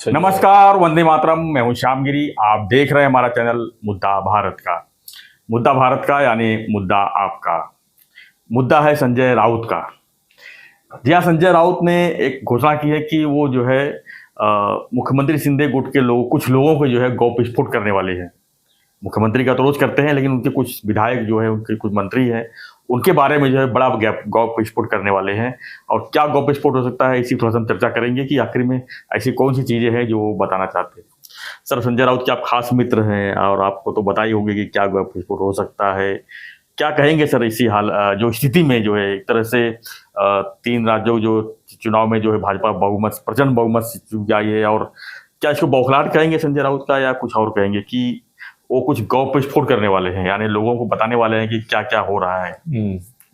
नमस्कार, वंदे मातरम। मैं हूं श्यामगिरी। आप देख रहे हैं हमारा चैनल मुद्दा भारत का। मुद्दा भारत का यानी मुद्दा आपका। मुद्दा है संजय राउत का। जी हाँ, संजय राउत ने एक घोषणा की है कि वो जो है मुख्यमंत्री शिंदे गुट के कुछ लोगों को जो है गौ विस्फोट करने वाले हैं। मुख्यमंत्री का तो रोज करते हैं, लेकिन उनके कुछ विधायक जो है, उनके कुछ मंत्री हैं, उनके बारे में जो है बड़ा गौ विस्फोट करने वाले हैं। और क्या गौ विस्फोट हो सकता है, इसी थोड़ा सा हम चर्चा करेंगे कि आखिर में ऐसी कौन सी चीजें हैं जो वो बताना चाहते हैं। सर, संजय राउत के आप खास मित्र हैं और आपको तो पता ही होगा कि क्या गौ विस्फोट हो सकता है। क्या कहेंगे सर इसी जो स्थिति में जो है, एक तरह से तीन राज्यों जो चुनाव में जो है भाजपा बहुमत, प्रचंड बहुमत से चुन आई है, और क्या इसको बौखलाहट कहेंगे संजय राउत का, या कुछ और कहेंगे कि वो कुछ गौ विस्फोट करने वाले हैं, यानी लोगों को बताने वाले हैं कि क्या क्या हो रहा है।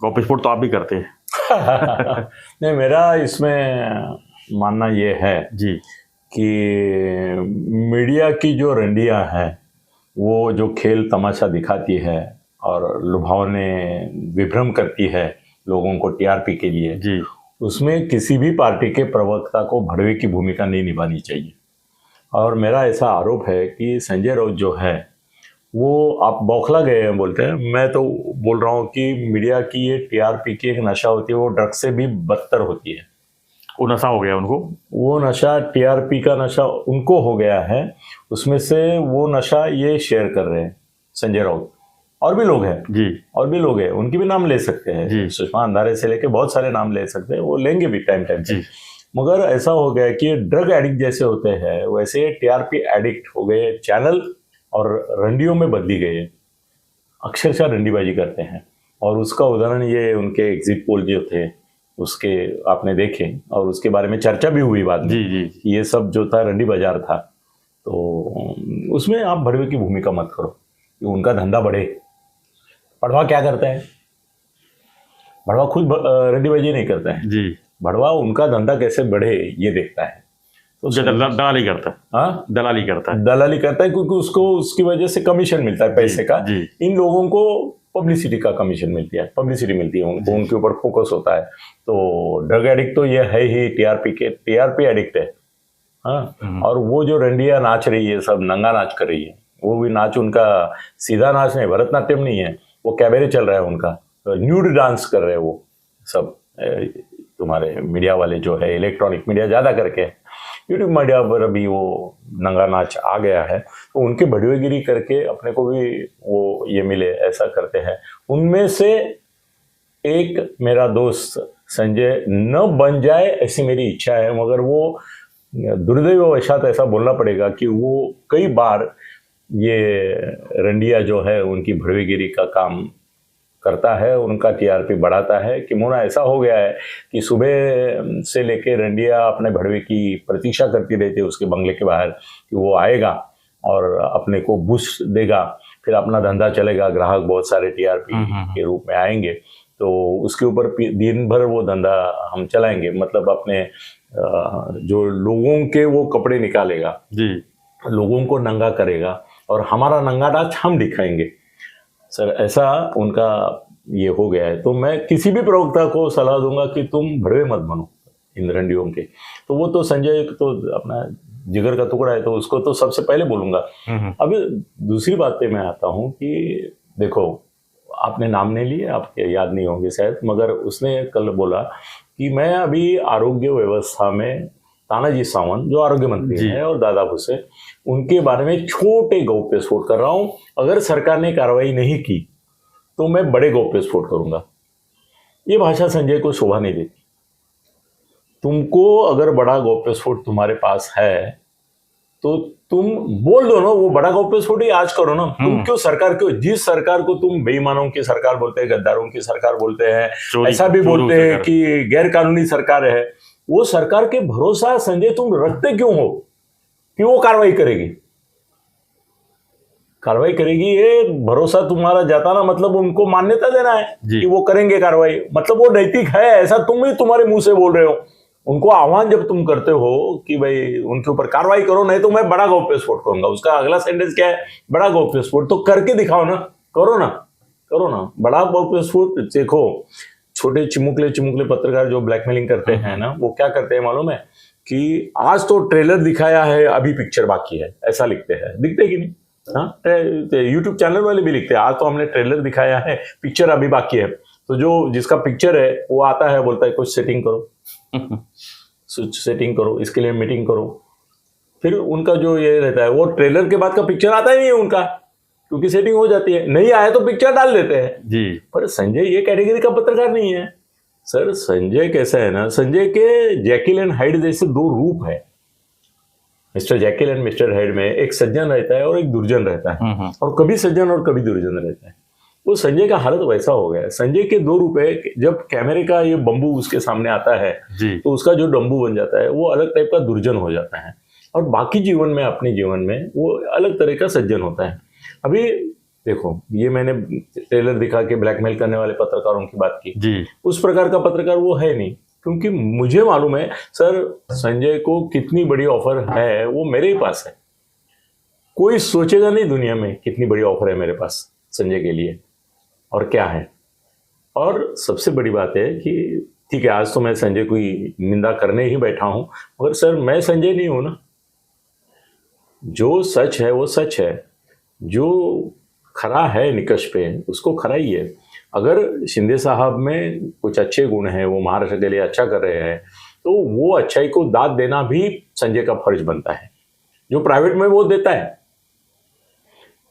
गौ विस्फोट तो आप भी करते हैं। नहीं, मेरा इसमें मानना ये है जी कि मीडिया की जो रंडियां हैं, वो जो खेल तमाशा दिखाती है और लुभावने विभ्रम करती है लोगों को टीआरपी के लिए जी, उसमें किसी भी पार्टी के प्रवक्ता को भड़वे की भूमिका नहीं निभानी चाहिए। और मेरा ऐसा आरोप है कि संजय राउत जो है वो आप बौखला गए हैं बोलते हैं। मैं तो बोल रहा हूँ कि मीडिया की ये टीआरपी की एक नशा होती है, वो ड्रग्स से भी बदतर होती है। वो नशा हो गया उनको, वो नशा टीआरपी का नशा उनको हो गया है। उसमें से वो नशा ये शेयर कर रहे हैं संजय राउत। और भी लोग हैं जी, और भी लोग हैं, उनकी भी नाम ले सकते हैं। सुषमा अंधारे से लेके बहुत सारे नाम ले सकते हैं, वो लेंगे भी टाइम टाइम जी। मगर ऐसा हो गया कि ड्रग एडिक्ट जैसे होते हैं वैसे टीआरपी एडिक्ट हो गए। चैनल और रंडियों में बदली गए, अक्षरशः रंडीबाजी करते हैं। और उसका उदाहरण ये उनके एग्जिट पोल जो थे उसके आपने देखे, और उसके बारे में चर्चा भी हुई बाद में। जी जी, ये सब जो था रंडी बाजार था, तो उसमें आप भड़वे की भूमिका मत करो कि उनका धंधा बढ़े। बढ़वा क्या करता है? बढ़वा खुद रंडीबाजी नहीं करता है जी। बढ़वा उनका धंधा कैसे बढ़े ये देखता है। तो दलाली करता है। हाँ, दलाली करता है। दलाली करता है क्योंकि उसको उसकी वजह से कमीशन मिलता है पैसे का। इन लोगों को पब्लिसिटी का कमीशन मिलती है, पब्लिसिटी मिलती है उनको, उनके ऊपर फोकस होता है। तो ड्रग एडिक्ट तो ये है ही, टीआरपी एडिक्ट है। हाँ, और वो जो रंडिया नाच रही है, सब नंगा नाच कर रही है, वो भी नाच उनका सीधा नाच नहीं, भरतनाट्यम नहीं है, वो कैबरे चल रहा है उनका, न्यूड डांस कर रहे हैं वो सब। तुम्हारे मीडिया वाले जो है, इलेक्ट्रॉनिक मीडिया ज़्यादा करके, यूट्यूब मीडिया पर अभी वो नंगा नाच आ गया है, तो उनके बढ़वेगिरी करके अपने को भी वो ये मिले, ऐसा करते हैं। उनमें से एक मेरा दोस्त संजय न बन जाए ऐसी मेरी इच्छा है, मगर वो दुर्दैववशात ऐसा बोलना पड़ेगा कि वो कई बार ये रंडिया जो है उनकी भड़वेगिरी का काम करता है, उनका टीआरपी बढ़ाता है। कि मोना ऐसा हो गया है कि सुबह से लेके रंडिया अपने भड़वे की प्रतीक्षा करती रहती है उसके बंगले के बाहर कि वो आएगा और अपने को बूस्ट देगा, फिर अपना धंधा चलेगा, ग्राहक बहुत सारे टीआरपी के रूप में आएंगे, तो उसके ऊपर दिन भर वो धंधा हम चलाएंगे। मतलब अपने जो लोगों के वो कपड़े निकालेगा जी, लोगों को नंगा करेगा और हमारा नंगा नाच हम दिखाएंगे। सर, ऐसा उनका ये हो गया है। तो मैं किसी भी प्रवक्ता को सलाह दूंगा कि तुम भड़वे मत बनो इन रंडियों के। तो वो तो संजय तो अपना जिगर का टुकड़ा है, तो उसको तो सबसे पहले बोलूंगा। अब दूसरी बात पे मैं आता हूँ कि देखो, आपने नाम नहीं लिए, आपके याद नहीं होंगे शायद, मगर उसने कल बोला कि मैं अभी आरोग्य व्यवस्था में तानाजी सावंत जो आरोग्य मंत्री हैं और दादा भुसे, उनके बारे में छोटे गौप्यस्फोट कर रहा हूं। अगर सरकार ने कार्रवाई नहीं की तो मैं बड़े गौप्यस्फोट करूंगा। ये भाषा संजय को शोभा नहीं देती। तुमको अगर बड़ा गौप्यस्फोट तुम्हारे पास है तो तुम बोल दो ना, वो बड़ा गौप्यस्फोट ही आज करो ना। तुम क्यों सरकार, क्यों जिस सरकार को तुम बेईमानों की सरकार बोलते हैं, गद्दारों की सरकार बोलते हैं, ऐसा भी बोलते हैं कि गैर कानूनी सरकार है, वो सरकार के भरोसा संजय तुम रखते क्यों हो कि वो कार्रवाई करेगी? कार्रवाई करेगी ये भरोसा तुम्हारा जाता ना, मतलब उनको मान्यता देना है कि वो करेंगे कार्रवाई, मतलब वो नैतिक है, ऐसा तुम ही तुम्हारे मुंह से बोल रहे हो। उनको आह्वान जब तुम करते हो कि भाई उनके ऊपर कार्रवाई करो, नहीं तो मैं बड़ा गौप्यस्फोट करूंगा, उसका अगला सेंटेंस क्या है? बड़ा गौप्यस्फोट। तो करके दिखाओ ना, करो ना बड़ा गौप्यस्फोट। देखो, छोटे चिमुकले पत्रकार जो ब्लैकमेलिंग करते हैं ना, वो क्या करते हैं मालूम है? कि आज तो ट्रेलर दिखाया है, अभी पिक्चर बाकी है, ऐसा लिखते हैं, दिखते कि नहीं? हाँ, यूट्यूब चैनल वाले भी लिखते हैं, आज तो हमने ट्रेलर दिखाया है, पिक्चर अभी बाकी है। तो जो जिसका पिक्चर है वो आता है, बोलता है कुछ सेटिंग करो, कुछ सेटिंग करो, इसके लिए मीटिंग करो। फिर उनका जो ये रहता है, वो ट्रेलर के बाद का पिक्चर आता ही नहीं है उनका, क्योंकि सेटिंग हो जाती है, नहीं आया तो पिक्चर डाल देते हैं जी। पर संजय ये कैटेगरी का पत्रकार नहीं है सर। संजय कैसा है ना, संजय के जैकिल एंड हाइड जैसे दो रूप है। Mister Jekyll and mister hide में एक सज्जन रहता है और एक दुर्जन रहता है, और कभी सज्जन और कभी दुर्जन रहता है। वो संजय का हालत वैसा हो गया है। संजय के दो रूप है, जब कैमरे का ये बम्बू उसके सामने आता है जी। तो उसका जो डम्बू बन जाता है वो अलग टाइप का दुर्जन हो जाता है, और बाकी जीवन में, अपने जीवन में वो अलग तरह का सज्जन होता है। अभी देखो, ये मैंने ट्रेलर दिखा के ब्लैकमेल करने वाले पत्रकारों की बात की जी। उस प्रकार का पत्रकार वो है नहीं, क्योंकि मुझे मालूम है सर संजय को कितनी बड़ी ऑफर है, वो मेरे ही पास है। कोई सोचेगा नहीं दुनिया में कितनी बड़ी ऑफर है मेरे पास संजय के लिए और क्या है। और सबसे बड़ी बात है कि ठीक है, आज तो मैं संजय की निंदा करने ही बैठा हूं, मगर सर मैं संजय नहीं हूं ना। जो सच है वो सच है, जो खरा है निकष पे उसको खरा ही है। अगर शिंदे साहब में कुछ अच्छे गुण हैं, वो महाराष्ट्र के लिए अच्छा कर रहे हैं, तो वो अच्छाई को दाद देना भी संजय का फर्ज बनता है। जो प्राइवेट में वो देता है,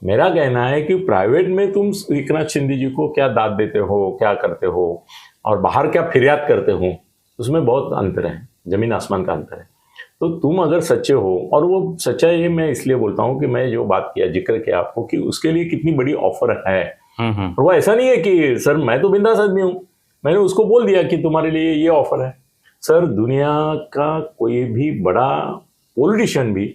मेरा कहना है कि प्राइवेट में तुम एकनाथ शिंदे जी को क्या दाद देते हो, क्या करते हो, और बाहर क्या फिरियाद करते हो, उसमें बहुत अंतर है, जमीन आसमान का अंतर है। तो तुम अगर सच्चे हो, और वो सच्चाई मैं इसलिए बोलता हूँ कि मैं जो बात किया, जिक्र किया आपको कि उसके लिए कितनी बड़ी ऑफर है, और वो ऐसा नहीं है कि सर मैं तो बिंदास आदमी हूँ, मैंने उसको बोल दिया कि तुम्हारे लिए ये ऑफर है। सर दुनिया का कोई भी बड़ा पॉलिटिशियन भी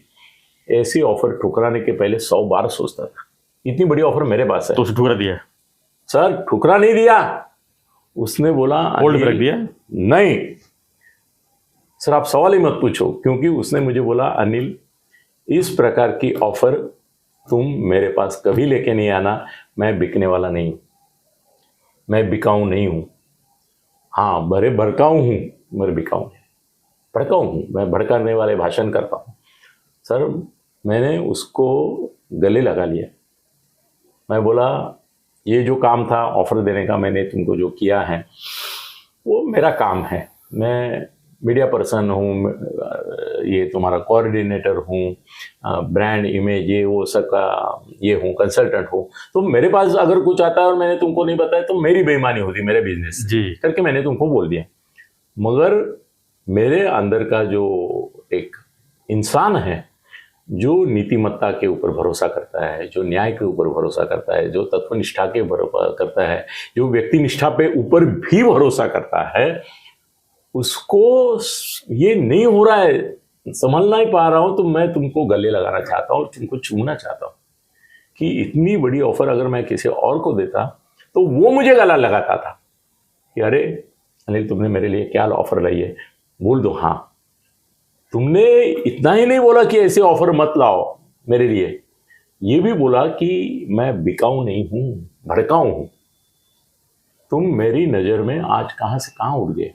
ऐसी ऑफर ठुकराने के पहले 100 बार सोचता था। इतनी बड़ी ऑफर मेरे पास है, तो उसे ठुकरा दिया सर? ठुकरा नहीं दिया, उसने बोला होल्ड पे रख दिया। नहीं सर, आप सवाल ही मत पूछो, क्योंकि उसने मुझे बोला अनिल इस प्रकार की ऑफर तुम मेरे पास कभी लेके नहीं आना, मैं बिकने वाला नहीं हूं, मैं बिकाऊ नहीं हूं। हाँ बड़े भड़काऊ हूं, मगर बिकाऊ नहीं, भड़काऊ हूं, मैं भड़काने वाले भाषण करता हूं। सर मैंने उसको गले लगा लिया, मैं बोला ये जो काम था ऑफर देने का, मैंने तुमको जो किया है वो मेरा काम है, मैं मीडिया पर्सन हूँ, ये तुम्हारा कोऑर्डिनेटर हूँ, ब्रांड इमेज ये वो सबका ये हूँ, कंसल्टेंट हूँ। तो मेरे पास अगर कुछ आता है और मैंने तुमको नहीं बताया तो मेरी बेईमानी होती, मेरे बिजनेस जी करके मैंने तुमको बोल दिया। मगर मेरे अंदर का जो एक इंसान है, जो नीतिमत्ता के ऊपर भरोसा करता है, जो न्याय के ऊपर भरोसा करता है, जो तत्वनिष्ठा के भरोसा करता है, जो व्यक्ति निष्ठा पे ऊपर भी भरोसा करता है, उसको ये नहीं हो रहा है, संभल नहीं पा रहा हूं, तो मैं तुमको गले लगाना चाहता हूं, तुमको चूमना चाहता हूं कि इतनी बड़ी ऑफर अगर मैं किसी और को देता तो वो मुझे गला लगाता था कि अरे अनिल तुमने मेरे लिए क्या ऑफर लाई है, बोल दो हाँ। तुमने इतना ही नहीं बोला कि ऐसे ऑफर मत लाओ मेरे लिए, ये भी बोला कि मैं बिकाऊ नहीं हूं, भड़काऊ हूं। तुम मेरी नजर में आज कहां से कहां उठ गए।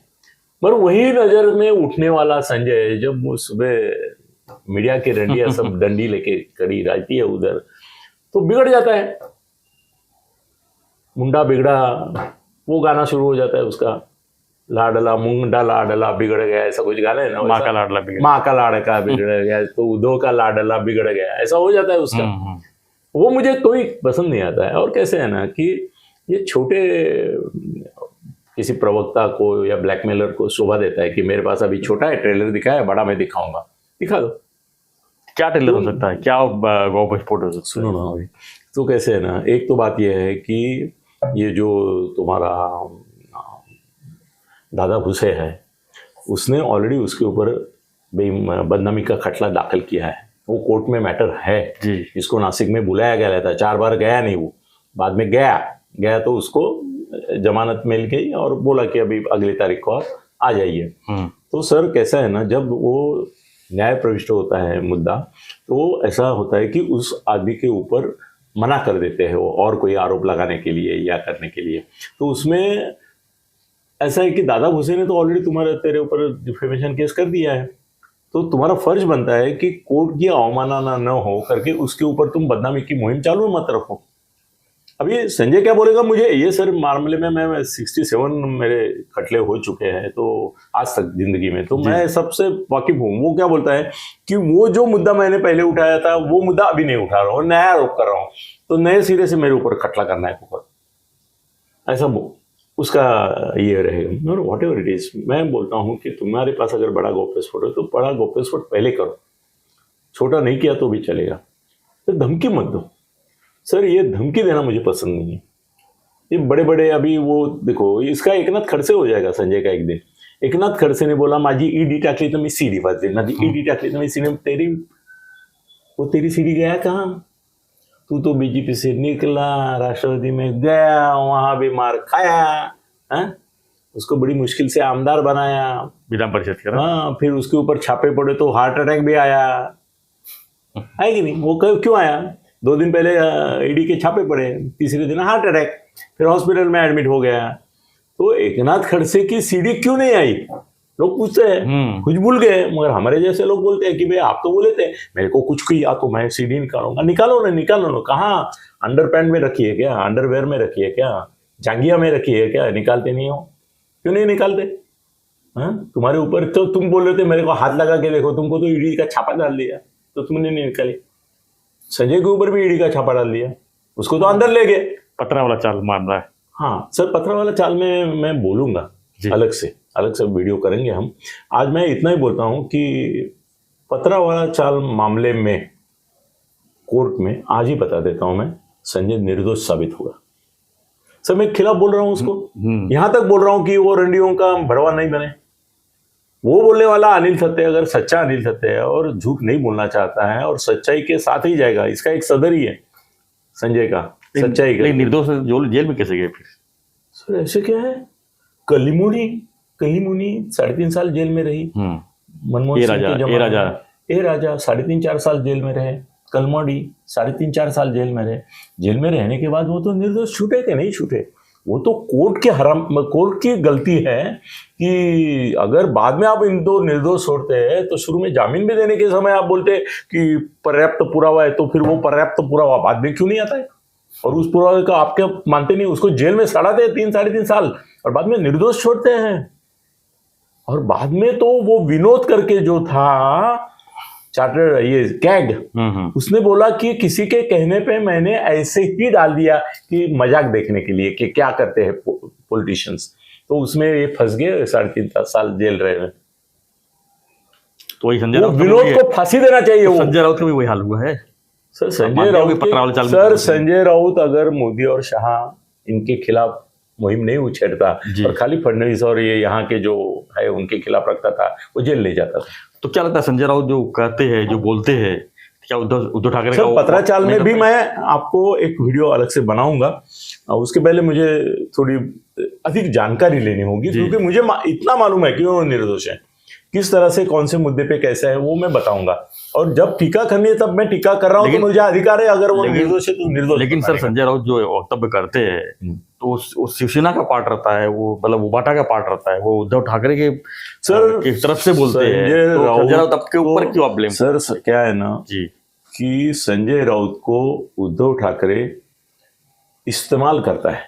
मगर वही नजर में उठने वाला संजय जब वो सुबह मीडिया के रंडिया सब डंडी लेके खड़ी रहती है उधर, तो बिगड़ जाता है, मुंडा बिगड़ा, वो गाना शुरू हो जाता है उसका, लाडला मुंडा लाडला बिगड़ गया, ऐसा कुछ गाना है ना, माँ का लाडला बिगड़ माँ का लाड़का बिगड़ गया, तो उदो का लाडला बिगड़ गया, ऐसा हो जाता है उसका। वो मुझे कोई पसंद नहीं आता है। और कैसे है ना कि ये छोटे किसी प्रवक्ता को या ब्लैकमेलर को शोभा देता है कि मेरे पास अभी छोटा है ट्रेलर दिखाया, बड़ा मैं दिखाऊंगा, दिखा दो। क्या ट्रेलर हो सकता है, क्या गौस्फोट हो सकता है? सुनो ना अभी तो कैसे है ना, एक तो बात यह है कि ये जो तुम्हारा दादा भूसे है, उसने ऑलरेडी उसके ऊपर बदनामी का खटला दाखिल किया है, वो कोर्ट में मैटर है जी। इसको नासिक में बुलाया गया रहता है, 4 बार गया नहीं, वो बाद में गया तो उसको जमानत मिल गई और बोला कि अभी अगली तारीख को आप आ जाइए। तो सर कैसा है ना, जब वो न्याय प्रविष्ट होता है मुद्दा, तो ऐसा होता है कि उस आदमी के ऊपर मना कर देते हैं वो और कोई आरोप लगाने के लिए या करने के लिए। तो उसमें ऐसा है कि दादा भूसे ने तो ऑलरेडी तेरे ऊपर डिफेमेशन केस कर दिया है, तो तुम्हारा फर्ज बनता है कि कोर्ट की अवमानना न हो करके उसके ऊपर तुम बदनामी की मुहिम चालू मत रखो। अभी संजय क्या बोलेगा मुझे, ये सर मामले में मैं 67 मेरे खटले हो चुके हैं तो आज तक जिंदगी में, तो मैं सबसे वाकिफ हूँ। वो क्या बोलता है कि वो जो मुद्दा मैंने पहले उठाया था वो मुद्दा अभी नहीं उठा रहा हूँ, नया आरोप कर रहा हूँ, तो नए सिरे से मेरे ऊपर खटला करना है ऊपर, ऐसा उसका ये रहेगा। वॉट एवर इट इज, मैं बोलता हूँ कि तुम्हारे पास अगर बड़ा गौप्यस्फोट है तो बड़ा गौप्यस्फोट पहले करो, छोटा नहीं किया तो भी चलेगा। तो धमकी मत दो सर, ये धमकी देना मुझे पसंद नहीं है। ये बड़े बड़े अभी वो देखो, इसका एकनाथ खडसे हो जाएगा संजय का एक दिन। एकनाथ खडसेने बोला माझी ईडी टाकली तर मी सीडी वाजवेन, माझी ईडी टाकली तर मी सीडी, तेरी सीडी गया कहाँ? तू तो बीजेपी से निकला, राष्ट्रवादी में गया, वहां भी मार खाया, है? उसको बड़ी मुश्किल से आमदार बनाया विधान परिषद का। हाँ, फिर उसके ऊपर छापे पड़े तो हार्ट अटैक भी आया है कि नहीं? वो क्यों आया? 2 दिन पहले ईडी के छापे पड़े, तीसरे दिन हार्ट अटैक, फिर हॉस्पिटल में एडमिट हो गया। तो एकनाथ खडसे की सीडी क्यों नहीं आई? लोग पूछते हैं, कुछ भूल गए, मगर हमारे जैसे लोग बोलते हैं कि भाई आप तो बोले थे मेरे को कुछ किया तो मैं सीडी निकालूंगा। निकालो ना। कहाँ? अंडरपैंट में रखी है क्या? अंडरवेयर में रखी है क्या? जांगिया में रखी है क्या? निकालते नहीं हो? क्यों नहीं निकालते? तुम्हारे ऊपर तो तुम बोल रहे थे मेरे को हाथ लगा के देखो, तुमको तो ईडी का छापा डाल दिया तो तुमने नहीं निकाली। संजय के ऊपर भी ईडी का छापा डाल दिया, उसको तो अंदर ले गए। पत्रा वाला चाल मान रहा है। हाँ सर, पत्रा वाला चाल में मैं बोलूंगा, अलग से वीडियो करेंगे हम। आज मैं इतना ही बोलता हूं कि पत्रा वाला चाल मामले में कोर्ट में आज ही बता देता हूं मैं, संजय निर्दोष साबित होगा। सर मैं खिलाफ बोल रहा हूं उसको, यहां तक बोल रहा हूं कि वो रंडियों का भड़वा नहीं बने। वो बोलने वाला अनिल सत्य अगर सच्चा अनिल सत्य है और झूठ नहीं बोलना चाहता है और सच्चाई के साथ ही जाएगा, इसका एक सदर ही है संजय का, सच्चाई का। निर्दोष जेल में कैसे गए फिर? सर ऐसे क्या है, कलिमुनी 3.5 साल जेल में रही, मनमोहन सिंह के जमाने ए राजा 3.5-4 साल जेल में रहे, कलमोडी 3.5-4 साल जेल में रहे। जेल में रहने के बाद वो तो निर्दोष छूटे कि नहीं छूटे? वो तो कोर्ट की गलती है कि अगर बाद में आप इन दो निर्दोष छोड़ते हैं तो शुरू में जामीन भी देने के समय आप बोलते कि पर्याप्त पुरावा है, तो फिर वो पर्याप्त पुरावा बाद में क्यों नहीं आता है? और उस पुरावे का आप क्या मानते नहीं? उसको जेल में सड़ाते हैं 3-3.5 साल और बाद में निर्दोष छोड़ते हैं। और बाद में तो वो विनोद करके जो था चार्टर, ये कैग, उसने बोला कि किसी के कहने पे मैंने ऐसे ही डाल दिया कि मजाक देखने के लिए कि क्या करते हैं पॉलिटिशियंस, तो उसमें ये फंस गए, 3.5 साल जेल रहे। तो वही संजय राउत विनोद को फांसी देना चाहिए। वो संजय राउत का भी वही हाल हुआ है सर। संजय राउत अगर मोदी और शाह इनके खिलाफ मुहिम नहीं उछेड़ता और खाली फडणवीस और ये यहाँ के जो है उनके खिलाफ रखता था, वो जेल नहीं जाता था। तो क्या लगता है संजय राउत जो कहते हैं, जो बोलते हैं, क्या उद्धव ठाकरे का पत्रा चाल में भी मैं आपको एक वीडियो अलग से बनाऊंगा। उसके पहले मुझे थोड़ी अधिक जानकारी लेनी होगी, क्योंकि मुझे इतना मालूम है कि वो निर्दोष है, किस तरह से कौन से मुद्दे पे कैसा है वो मैं बताऊंगा। और जब टीका करनी है तब मैं टीका कर रहा हूँ, तो मुझे अधिकार है, अगर वो निर्दोष है तो निर्दोष। लेकिन सर संजय राउत जो वक्तव्य करते हैं तो वो शिवसेना का पार्ट रहता है, वो मतलब उबाटा का पार्ट रहता है, वो उद्धव ठाकरे के सर की तरफ से बोलते हैं। तो संजय राउत आपके ऊपर क्यों आप ब्लेम? सर क्या है ना जी कि संजय राउत को उद्धव ठाकरे इस्तेमाल करता है,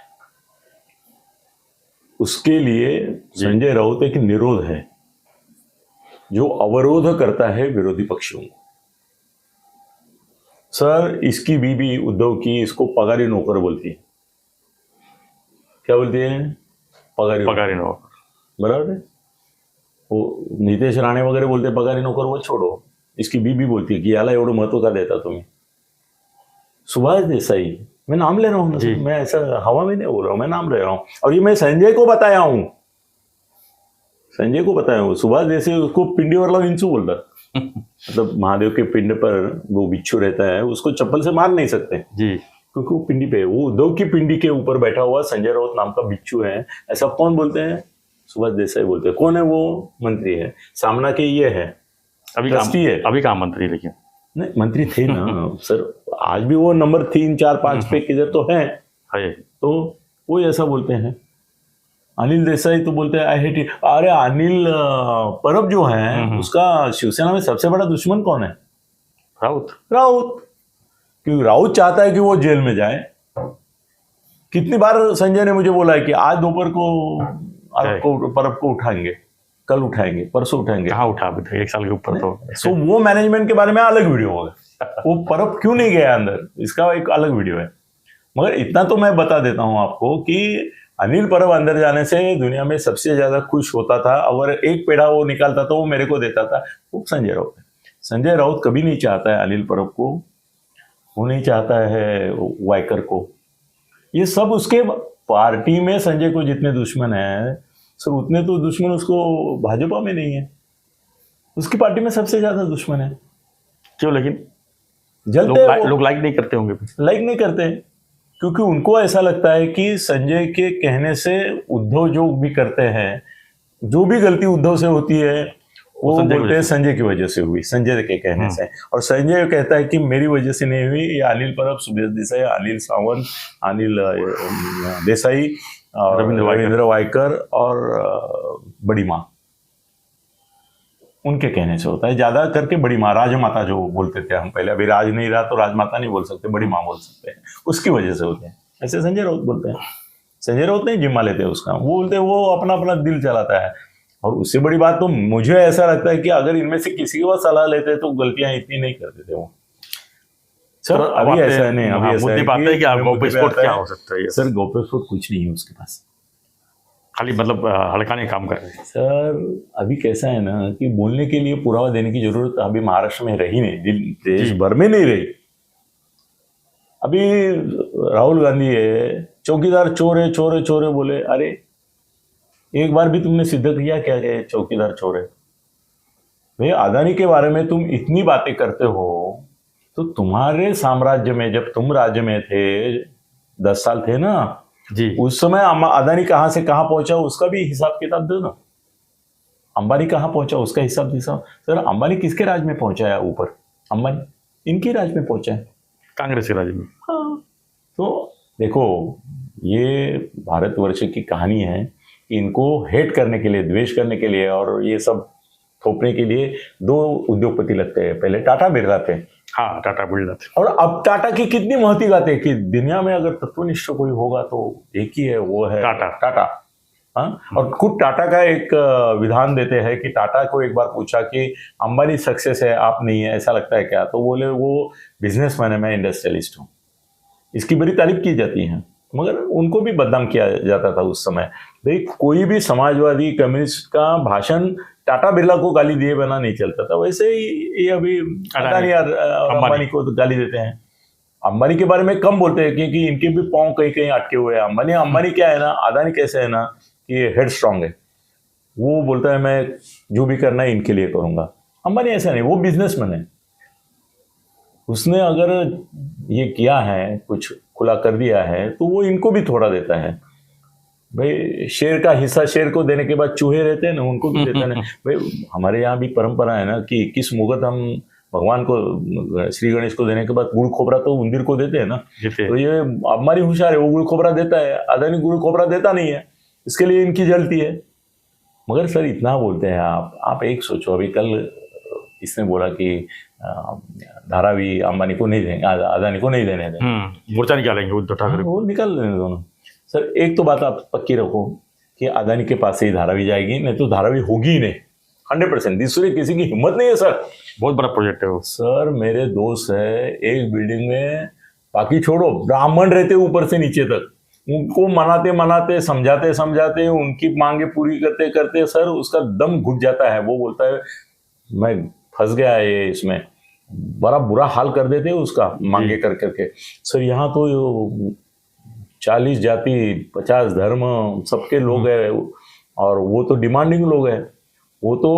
उसके लिए संजय राउत एक निरोध है जो अवरोध करता है विरोधी पक्षियों को। सर इसकी बीबी उद्धव की इसको पगारी नौकर बोलती है। क्या बोलती है? पगारी नौकर, बराबर है। वो नितेश राणे वगैरह बोलते पगारी नौकर, वो छोड़ो, इसकी बीबी बोलती है की याला एवढं महत्व का देता तुम्ही? सुभाष देसाई, मैं नाम ले रहा हूँ, मैं ऐसा हवा में नहीं बोल रहा हूँ, मैं नाम ले रहा हूँ। और ये मैं संजय को बताया हूँ, सुभाष देसाई उसको पिंडी वाला विंचू बोलता मतलब महादेव के पिंड पर वो बिच्छू रहता है, उसको चप्पल से मार नहीं सकते जी, क्योंकि वो पिंडी पे, वो उद्धव की पिंडी के ऊपर बैठा हुआ संजय राउत नाम का बिच्छू है। ऐसा कौन बोलते हैं? सुभाष देसाई बोलते हैं। कौन है वो? मंत्री है, सामना के ये है, अभी काम मंत्री, लेकिन नहीं मंत्री थे ना सर, आज भी वो नंबर 3, 4, 5 पे किधर तो है। तो वो ऐसा बोलते हैं। अनिल देसाई तो बोलते हैं आई हेट इट। अरे अनिल परब जो है उसका शिवसेना में सबसे बड़ा दुश्मन कौन है? राउत। राउत। क्योंकि राउत चाहता है कि वो जेल में जाए। कितनी बार संजय ने मुझे बोला है कि आज दोपहर को आपको परब को उठाएंगे, कल उठाएंगे, परसों उठाएंगे। कहाँ उठा अभी तक, 1 साल के ऊपर तो वो मैनेजमेंट के बारे में अलग वीडियो होगा। वो परब क्यों नहीं गया अंदर, इसका एक अलग वीडियो है। मगर इतना तो मैं बता देता हूं आपको कि अनिल परब अंदर जाने से दुनिया में सबसे ज्यादा खुश होता था। अगर एक पेड़ा वो निकालता तो वो मेरे को देता था, वो संजय राउत है। संजय राउत कभी नहीं चाहता है अनिल परब को, वो नहीं चाहता है वाइकर को। ये सब उसके पार्टी में संजय को जितने दुश्मन है सर, उतने तो दुश्मन उसको भाजपा में नहीं है। उसकी पार्टी में सबसे ज्यादा दुश्मन है। क्यों? लेकिन जलते लोग लाइक नहीं करते होंगे। लाइक नहीं करते क्योंकि उनको ऐसा लगता है कि संजय के कहने से उद्धव जो भी करते हैं, जो भी गलती उद्धव से होती है वो बोलते हैं संजय की वजह से हुई, संजय के कहने से। और संजय कहता है कि मेरी वजह से नहीं हुई, ये अनिल परब, सुबेश देसाई, अनिल सावंत, अनिल देसाई, रविंद्र वाइकर और बड़ी माँ, उनके कहने से होता है। ज्यादा करके बड़ी माँ, राजमाता जो बोलते थे हम पहले, अभी राज नहीं रहा तो राजमाता नहीं बोल सकते, बड़ी माँ बोल सकते हैं, उसकी वजह से होते हैं। ऐसे संजय राउत बोलते हैं। संजय राउत नहीं जिम्मा लेते उसका, वो बोलते हैं वो अपना अपना दिल चलाता है। और उससे बड़ी बात तो मुझे ऐसा लगता है कि अगर इनमें से किसी के पास सलाह लेते तो गलतियां इतनी नहीं करते थे वो। सर अभी ऐसा नहीं, अभी ऐसा है कि गौप्यस्फोट क्या हो सकता है? सर गौप्यस्फोट कुछ नहीं है उसके पास, खाली मतलब हड़काने काम कर रहे हैं। सर अभी कैसा है ना कि बोलने के लिए पुरावा देने की जरूरत अभी महाराष्ट्र में रही नहीं, देश भर में नहीं रही। अभी राहुल गांधी है, चौकीदार चोर है, चोर है, चोर है बोले। अरे एक बार भी तुमने सिद्ध किया क्या कि चौकीदार चोर है? भाई अदानी के बारे में तुम इतनी बातें करते हो तो तुम्हारे साम्राज्य में जब तुम राज्य में थे 10 साल थे ना जी, उस समय अदानी कहां से कहां पहुंचा उसका भी हिसाब किताब दो ना। अंबानी कहां पहुंचा उसका हिसाब दिखाओ। सर अंबानी किसके राज में पहुंचा है? ऊपर अंबानी इनके राज में पहुंचा है, कांग्रेस के राज्य में। हाँ। तो देखो ये भारतवर्ष की कहानी है कि इनको हेट करने के लिए, द्वेष करने के लिए और ये सब थोपने के लिए 2 उद्योगपति लगते हैं। पहले टाटा बिरला थे, हाँ टाटा बिरला थे, और अब टाटा की कितनी महती गाते हैं कि दुनिया में अगर तत्वनिष्ठ कोई होगा तो एक ही है, वो है टाटा। हाँ, और खुद टाटा का एक विधान देते हैं कि टाटा को एक बार पूछा कि अंबानी सक्सेस है आप नहीं है, ऐसा लगता है क्या? तो बोले वो बिजनेसमैन है, मैं इंडस्ट्रियलिस्ट हूँ। इसकी बड़ी तारीफ की जाती है, मगर उनको भी बदनाम किया जाता था उस समय। भाई कोई भी समाजवादी कम्युनिस्ट का भाषण टाटा बिरला को गाली दिए बिना नहीं चलता था। वैसे ही ये अभी अदानी और अंबानी को तो गाली देते हैं। अंबानी के बारे में कम बोलते हैं क्योंकि इनके भी पांव कहीं कहीं अटके हुए हैं। अंबानी क्या है ना, अदानी कैसे है ना कि हेड स्ट्रांग है, वो बोलता है मैं जो भी करना है इनके लिए करूंगा। अंबानी ऐसा नहीं, वो बिजनेसमैन है। उसने अगर ये किया है, कुछ खुला कर दिया है तो वो इनको भी थोड़ा देता है। भाई शेर का हिस्सा शेर को देने के बाद चूहे रहते हैं ना, उनको भी देता है। भाई हमारे यहाँ भी परंपरा है ना कि 21 मुगत हम भगवान को, श्री गणेश को देने के बाद गुड़ खोबरा तो उंदीर को देते हैं ना। तो ये अंबानी होशियार है, वो गुड़ खोबरा देता है, अदानी गुड़ खोबरा देता नहीं है, इसके लिए इनकी जलती है। मगर सर इतना बोलते हैं आप एक सोचो, अभी कल इसने बोला कि धारावी अंबानी को नहीं देंगे, अदानी को नहीं देने देंगे, मोर्चा निकालेंगे उद्धव ठाकरे, वो निकाल देंगे दोनों। सर एक तो बात आप पक्की रखो कि अदानी के पास से ही धारावी जाएगी, नहीं तो धारावी होगी ही नहीं 100%। दूसरे किसी की हिम्मत नहीं है सर, बहुत बड़ा प्रोजेक्ट है वो। सर मेरे दोस्त है एक बिल्डिंग में, बाकी छोड़ो ब्राह्मण रहते ऊपर से नीचे तक, उनको मनाते समझाते उनकी मांगे पूरी करते करते सर उसका दम घुट जाता है। वो बोलता है मैं फंस गया है इसमें, बड़ा बुरा हाल कर देते उसका मांगे कर करके। सर यहाँ तो 40 जाति 50 धर्म सबके लोग हैं, और वो तो डिमांडिंग लोग हैं। वो तो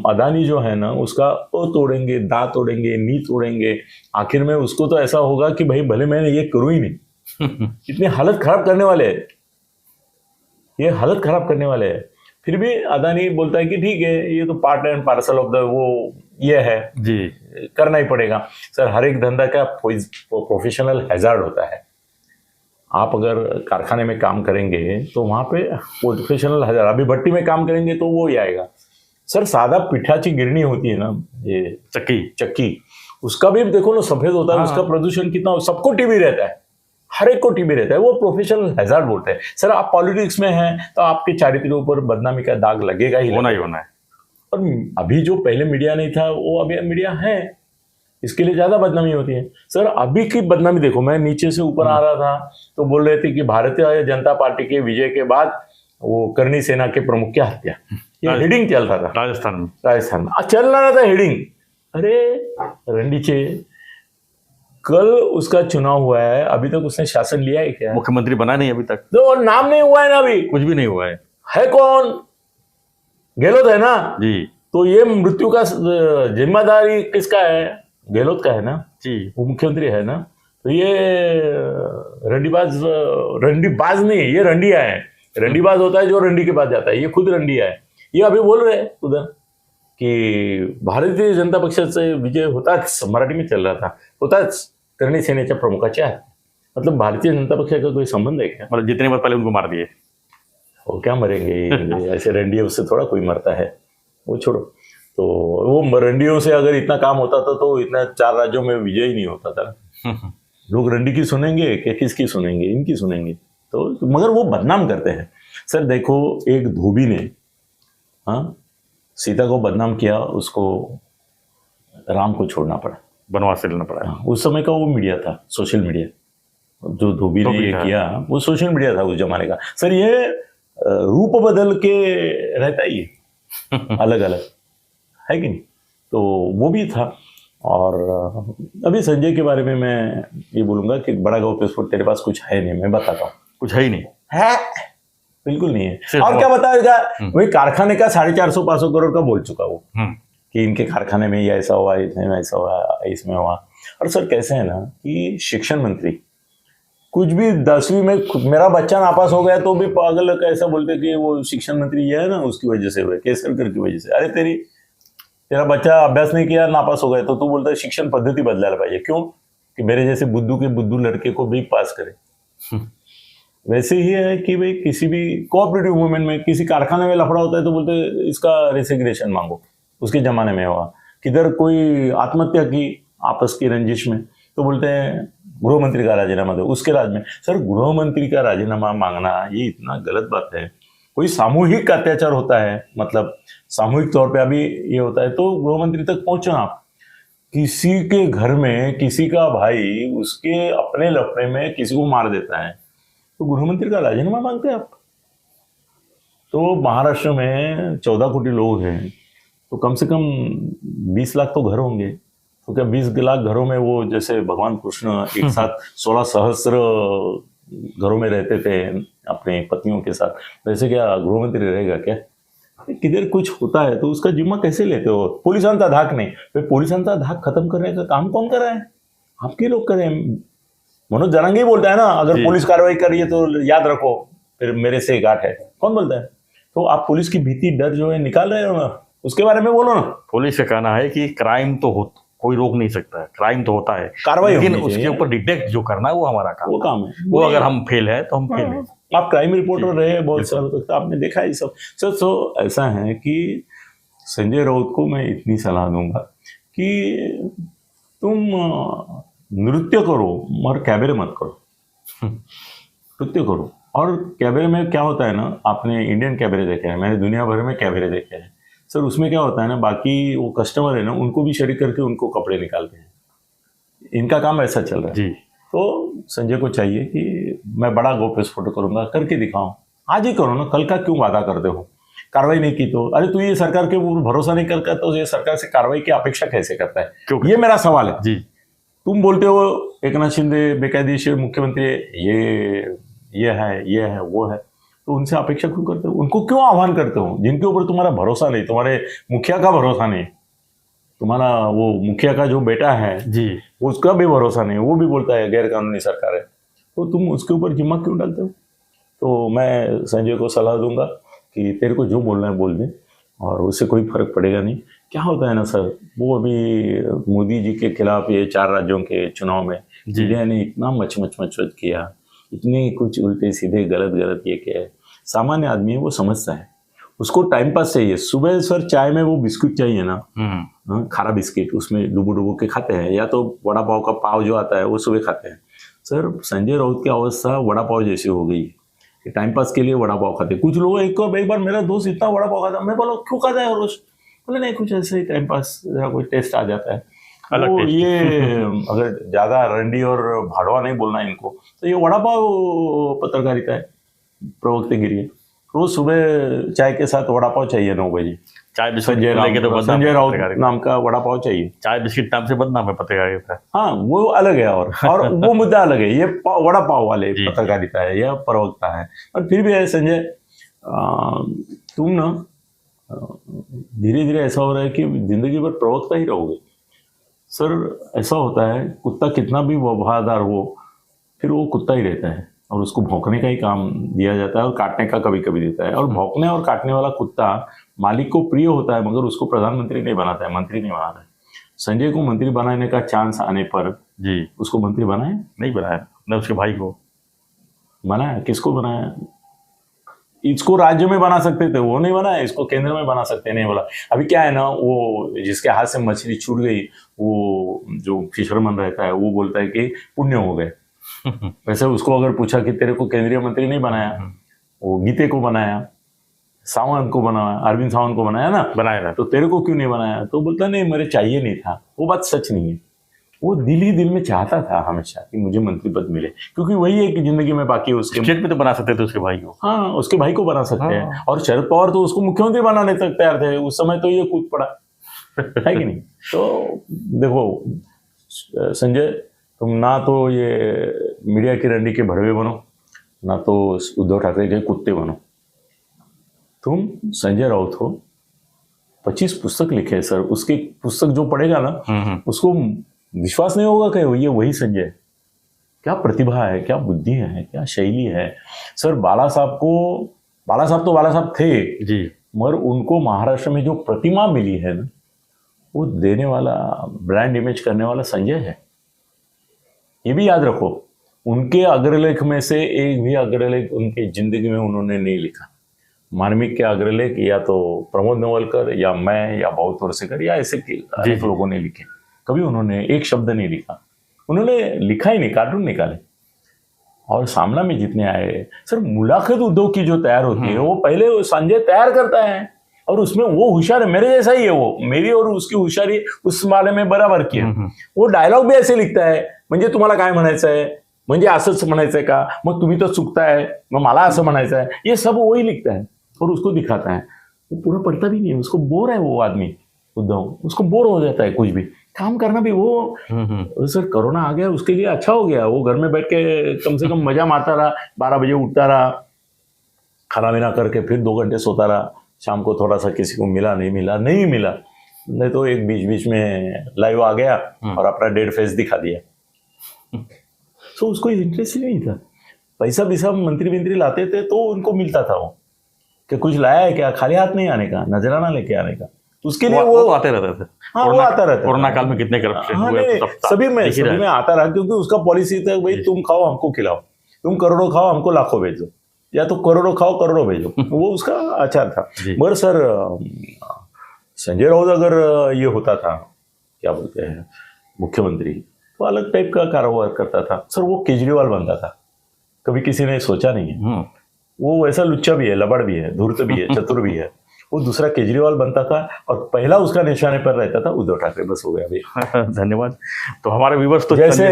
अदानी जो है ना उसका ओ तोड़ेंगे, दा तोड़ेंगे, नी तोड़ेंगे, आखिर में उसको तो ऐसा होगा कि भाई भले मैंने ये करूँ ही नहीं। इतनी हालत खराब करने वाले हैं, ये हालत खराब करने वाले हैं। फिर भी अदानी बोलता है कि ठीक है ये तो part and parcel of the वो ये है जी, करना ही पड़ेगा। सर हर एक धंधा का प्रोफेशनल हैजार्ड होता है। आप अगर कारखाने में काम करेंगे तो वहाँ पे प्रोफेशनल हजार, अभी भट्टी में काम करेंगे तो वो ही आएगा। सर सादा पिठाची गिरनी होती है ना, ये चक्की, उसका भी देखो ना सफेद होता है, उसका प्रदूषण कितना, सबको टीबी रहता है, हर एक को टीबी रहता है, वो प्रोफेशनल हैजार्ड बोलते हैं। सर आप पॉलिटिक्स में हैं तो आपके चारित्र्य ऊपर बदनामी का दाग लगेगा ही, होना है। और अभी जो पहले मीडिया नहीं था वो अभी मीडिया है, इसके लिए ज्यादा बदनामी होती है। सर अभी की बदनामी देखो, मैं नीचे से ऊपर आ रहा था तो बोल रहे थे कि भारतीय जनता पार्टी के विजय के बाद वो करनी सेना के प्रमुख की हत्या, ये हेडिंग चल रहा था राजस्थान में चल रहा था हेडिंग। अरे रंडीचे, कल उसका चुनाव हुआ है, अभी तक उसने शासन लिया है क्या? मुख्यमंत्री बना नहीं अभी तक, तो नाम नहीं हुआ है ना, अभी कुछ भी नहीं हुआ है कौन? गहलोत है ना जी। तो ये मृत्यु का जिम्मेदारी किसका है? गहलोत का है ना जी, वो मुख्यमंत्री है ना। तो ये रंडीबाज नहीं, ये रंडिया है। रंडीबाज होता है जो रंडी के पास जाता है, ये खुद रंडिया है। ये अभी बोल रहे हैं उधर की भारतीय जनता पक्षाचा विजय होताच, मराठी में चल रहा था, होताच करणी सेनेच्या प्रमुखाच्या हात। मतलब भारतीय जनता पक्ष का कोई संबंध है क्या? मतलब जितने बार पहले उनको मार दिए, वो क्या मरेंगे ऐसे रंडियों से थोड़ा कोई मरता है, वो छोड़ो। तो वो रंडियों से अगर इतना काम होता था तो इतना 4 राज्यों में विजय ही नहीं होता था। लोग रंडी की सुनेंगे कि किसकी सुनेंगे? इनकी सुनेंगे। तो मगर वो बदनाम करते हैं। सर देखो, एक धोबी ने सीता को बदनाम किया, उसको राम को छोड़ना पड़ा, वनवास से लेना पड़ा। उस समय का वो मीडिया था, सोशल मीडिया, जो धोबी ने ये किया वो सोशल मीडिया था उस जमाने का। सर ये रूप बदल के रहता ही है अलग अलग, है कि नहीं? तो वो भी था। और अभी संजय के बारे में मैं ये बोलूंगा कि बड़ा गौपेश्वर तेरे पास कुछ है नहीं, मैं बताता हूँ। कुछ है ही नहीं है, बिल्कुल नहीं है। और क्या बताएगा? वही कारखाने का 450-500 करोड़ का बोल चुका वो कि इनके कारखाने में ये ऐसा हुआ, इसमें ऐसा हुआ, इसमें हुआ। और सर कैसे है ना कि शिक्षण मंत्री कुछ भी 10वीं में मेरा बच्चा नापास हो गया तो भी पागल कैसा बोलते कि वो शिक्षण मंत्री ये है ना उसकी वजह से हुए, केसरकर की वजह से। अरे तेरा बच्चा अभ्यास नहीं किया, नापास हो गया, तो तू बोलता है शिक्षण पद्धति बदलाना पाहिजे। क्यों? कि मेरे जैसे बुद्धू के बुद्धू लड़के को भी पास करे। वैसे ही है कि भाई किसी भी कोऑपरेटिव मूवमेंट में किसी कारखाने में लफड़ा होता है तो बोलते इसका रेसिग्नेशन मांगो। उसके जमाने में हुआ, किधर कोई आत्महत्या की आपस की रंजिश में तो बोलते हैं गृह मंत्री का राजीनामा दो। उसके राज में सर गृह मंत्री का राजीनामा मांगना ये इतना गलत बात है। कोई सामूहिक अत्याचार होता है, मतलब सामूहिक तौर पे अभी ये होता है तो गृह मंत्री तक पहुंचो आप। किसी के घर में किसी का भाई उसके अपने लफड़े में किसी को मार देता है तो गृह मंत्री का राजीनामा मांगते हैं आप? तो महाराष्ट्र में 14 कोटी लोग हैं तो कम से कम 20 लाख तो घर होंगे। तो क्या 20 लाख घरों में वो जैसे भगवान कृष्ण एक साथ 16 सहस्त्र घरों में रहते थे अपने पत्नियों के साथ, वैसे क्या गृह मंत्री रहेगा क्या? किधर कुछ होता है तो उसका जिम्मा कैसे लेते हो? पोलिसांचा धाक नहीं, फिर पोलिसांचा धाक खत्म करने का काम कौन कर रहा है? आपके लोग करें। मनोज जरांगे ही बोलता है ना, अगर पुलिस कार्रवाई कर रही है तो याद रखो फिर मेरे से गांठ है। कौन बोलता है? तो आप पुलिस की भीति डर जो है निकाल रहे हो ना, उसके बारे में बोलो ना। पुलिस का कहना है कि क्राइम तो कोई रोक नहीं सकता है, क्राइम तो होता है, कार्रवाई, लेकिन उसके ऊपर डिटेक्ट जो करना है वो हमारा काम, वो काम है। वो अगर हम फेल है तो हम फेल है। आप क्राइम रिपोर्टर रहे बहुत सालों तक, आपने देखा है सब। सो ऐसा है कि संजय राउत को मैं इतनी सलाह दूंगा कि तुम नृत्य करो और कैबरे मत करो। नृत्य करो। और कैबरे में क्या होता है ना, आपने इंडियन कैबरे देखे हैं, मैंने दुनिया भर में कैबरे देखे हैं सर। उसमें क्या होता है ना, बाकी वो कस्टमर है ना उनको भी शरीक करके उनको कपड़े निकालते हैं। इनका काम ऐसा चल रहा है जी। तो संजय को चाहिए कि मैं बड़ा गौप्यस्फोट करूंगा, करके दिखाऊं। आज ही करो ना, कल का क्यों वादा करते हो? कार्रवाई नहीं की तो अरे तू ये सरकार के ऊपर भरोसा नहीं करता तो ये सरकार से कार्रवाई की अपेक्षा कैसे करता है? ये मेरा सवाल है जी। तुम बोलते हो एकनाथ शिंदे बेकायदेशीर मुख्यमंत्री, ये है वो है, तो उनसे अपेक्षा क्यों करते हो? उनको क्यों आह्वान करते हो जिनके ऊपर तुम्हारा भरोसा नहीं, तुम्हारे मुखिया का भरोसा नहीं, तुम्हारा वो मुखिया का जो बेटा है जी उसका भी भरोसा नहीं, वो भी बोलता है गैर कानूनी सरकार है, तो तुम उसके ऊपर जिम्मा क्यों डालते हो? तो मैं संजय को सलाह दूंगा कि तेरे को जो बोलना है बोल दे और उससे कोई फर्क पड़ेगा नहीं। क्या होता है ना सर, वो अभी मोदी जी के खिलाफ ये 4 राज्यों के चुनाव में मीडिया ने इतना मच किया इतने कुछ उल्टे सीधे गलत गलत ये क्या है। सामान्य आदमी है, वो समझता है, उसको टाइम पास चाहिए। सुबह सर चाय में वो बिस्कुट चाहिए ना, खारा बिस्किट, उसमें डुबो डुबो के खाते हैं, या तो वड़ा पाव का पाव जो आता है वो सुबह खाते हैं। सर संजय राउत की अवस्था वड़ा पाव जैसी हो गई कि टाइम पास के लिए वड़ा पाव खाते। कुछ लोग एक बार मेरा दोस्त इतना वड़ा पाव खाता, मैं बोला क्यों खाता है रोज, बोले नहीं कुछ ऐसे ही टाइम पास, जरा कोई टेस्ट आ जाता है। अलग टेस्ट। ये अगर ज्यादा रंडी और भाड़वा नहीं बोलना इनको, तो ये वड़ा पाव पत्रकारिता है, प्रवक्तेगिरी है। रोज सुबह चाय के साथ वड़ा पाव चाहिए 9 बजे। चाय बिस्किट संजय लेके तो बदनाम संजय है राउत पत्रकारिता। नाम का वड़ा पाव चाहिए। चाय बिस्किट नाम से बदनाम है पत्रकारिता। हाँ वो अलग है, और वो मुद्दा अलग है। ये वड़ा पाव वाले जी। पत्रकारिता है या प्रवक्ता है। और फिर भी है संजय, तुम ना धीरे धीरे ऐसा हो रहा है कि जिंदगी भर प्रवक्ता ही रहोगे। सर ऐसा होता है, कुत्ता कितना भी वफादार हो फिर वो कुत्ता ही रहता है, और उसको भौंकने का ही काम दिया जाता है और काटने का कभी कभी देता है। और भौंकने और काटने वाला कुत्ता मालिक को प्रिय होता है, मगर उसको प्रधानमंत्री नहीं बनाता है, मंत्री नहीं बनाता है। संजय को मंत्री बनाने का चांस आने पर जी उसको मंत्री बनाए नहीं बनाया, न उसके भाई को बनाया। किसको बनाया? इसको राज्य में बना सकते थे, वो नहीं बनाया। इसको केंद्र में बना सकते नहीं बोला। अभी क्या है ना, वो जिसके हाथ से मछली छूट गई, वो जो फिशरमैन रहता है वो बोलता है कि पुण्य हो गए। वैसे उसको अगर पूछा कि तेरे को केंद्रीय मंत्री नहीं बनाया, वो गीते को बनाया, सावंत को बनाया, अरविंद सावंत को बनाया ना, बनाया था। तो तेरे को क्यों नहीं बनाया? तो बोलता नहीं मेरे चाहिए नहीं था। वो बात सच नहीं है। वो दिल ही दिल में चाहता था हमेशा कि मुझे मंत्री पद मिले, क्योंकि वही है कि जिंदगी में बाकी उसके स्टेट में तो बना सकते थे उसके भाई को। हाँ उसके भाई को बना सकते हैं। और शरद पवार तो उसको मुख्यमंत्री बनाने तक तैयार थे उस समय, तो ये कूद पड़ा है कि नहीं। तो देखो संजय, तुम ना तो ये मीडिया की रंडी के भड़वे बनो, ना तो उद्धव ठाकरे के कुत्ते बनो। तुम संजय राउत हो, 25 पुस्तक लिखे सर। उसकी पुस्तक जो पढ़ेगा ना, उसको विश्वास नहीं होगा कि ये वही संजय है। क्या प्रतिभा है, क्या बुद्धि है, क्या शैली है। सर बाला साहब तो बाला साहब थे जी, मगर उनको महाराष्ट्र में जो प्रतिमा मिली है ना, वो देने वाला, ब्रांड इमेज करने वाला संजय है। ये भी याद रखो, उनके अग्रलेख में से एक भी अग्रलेख उनकी जिंदगी में उन्होंने नहीं लिखा। मार्मिक के अग्रलेख या तो प्रमोद नवलकर या मैं या बहुत वर्षेकर या ऐसे अनेक लोगों ने लिखे, कभी उन्होंने एक शब्द नहीं लिखा। उन्होंने लिखा ही नहीं, कार्टून निकाले। और सामना में जितने आए सर, मुलाकात उद्धव की जो तैयार होती है वो पहले संजय तैयार करता है, और उसमें वो होशियार है, मेरे जैसा ही है वो। मेरी और उसकी होशियारी उस माले में बराबर की है। वो डायलॉग भी ऐसे लिखता है, म्हणजे तुम्हाला काय म्हणायचं आहे, म्हणजे असंच म्हणायचंय का, मग तुम्ही तो चुकता है, मग मला असं म्हणायचं है, ये सब वही लिखता है और उसको दिखाता है। वो पूरा पढ़ता भी नहीं है, उसको बोर है वो आदमी उद्धव, उसको बोर हो जाता है कुछ भी काम करना भी। वो सर कोरोना आ गया उसके लिए अच्छा हो गया, वो घर में बैठ के कम से कम मजा मारता रहा, 12 बजे उठता रहा, खाना पीना करके फिर 2 घंटे सोता रहा। शाम को थोड़ा सा किसी को मिला नहीं तो एक बीच बीच में लाइव आ गया और अपना डेड फेस दिखा दिया। तो उसको इंटरेस्ट ही नहीं था। पैसा भी सब मंत्री लाते थे तो उनको मिलता था वो, कि कुछ लाया है क्या, खाली हाथ नहीं आने का, नजराना लेके आने का। उसके लिए वो आते रहते थे। हाँ वो आता रहता कोरोना काल में कितने करप्शन हाँ, हुए, सभी में आता रहा, क्योंकि उसका पॉलिसी था भाई तुम खाओ हमको खिलाओ, तुम करोड़ों खाओ हमको लाखों भेजो, या तो करोड़ों खाओ करोड़ों भेजो। वो उसका आचार था। मगर सर संजय राउत अगर ये होता था, क्या बोलते हैं, मुख्यमंत्री, तो अलग टाइप का कारोबार करता था सर। वो केजरीवाल बनता था, कभी किसी ने सोचा नहीं है। वो वैसा लुच्चा भी है, लबड़ भी है, धूर्त भी है, चतुर भी है। वो दूसरा केजरीवाल बनता था और पहला उसका निशाने पर रहता था उद्धव ठाकरे। बस हो गया भाई। धन्यवाद। तो हमारे व्यूवर्स तो जैसे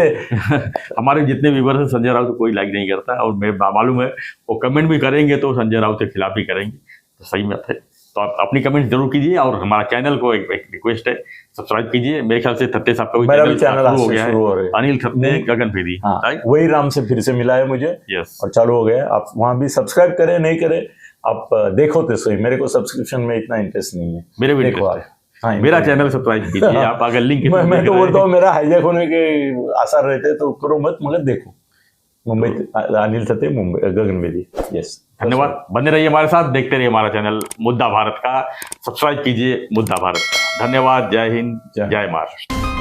हमारे जितने व्यूवर्स हैं संजय राउत को कोई लाइक नहीं करता, और मेरे मालूम है वो कमेंट भी करेंगे तो संजय राउत के खिलाफ ही करेंगे। तो सही बात है। तो आप अपनी कमेंट जरूर कीजिए, और हमारा चैनल को एक रिक्वेस्ट है, सब्सक्राइब कीजिए। मेरे ख्याल से थत्ते साहब का भी चैनल शुरू हो गया है, अनिल थत्ते गगनभेदी। वही राम से फिर से मिला है मुझे, और चालू हो गया। आप वहां भी सब्सक्राइब करें नहीं करें, आप देखो तो सही। मेरे को सब्सक्रिप्शन में इतना इंटरेस्ट नहीं है। मेरे भी देखो आप, हाँ, मेरा चैनल सब्सक्राइब कीजिए आप, अगर लिंक मैं तो बोलता हूँ मेरा हाईजैक होने के आसार रहते तो करो मत, मगर देखो मुंबई अनिल थत्ते, मुंबई गगनभेदी। यस, धन्यवाद। बने रहिए हमारे साथ, देखते रहिए हमारा चैनल मुद्दा भारत का, सब्सक्राइब कीजिए मुद्दा भारत का। धन्यवाद। जय हिंद, जय महाराष्ट्र।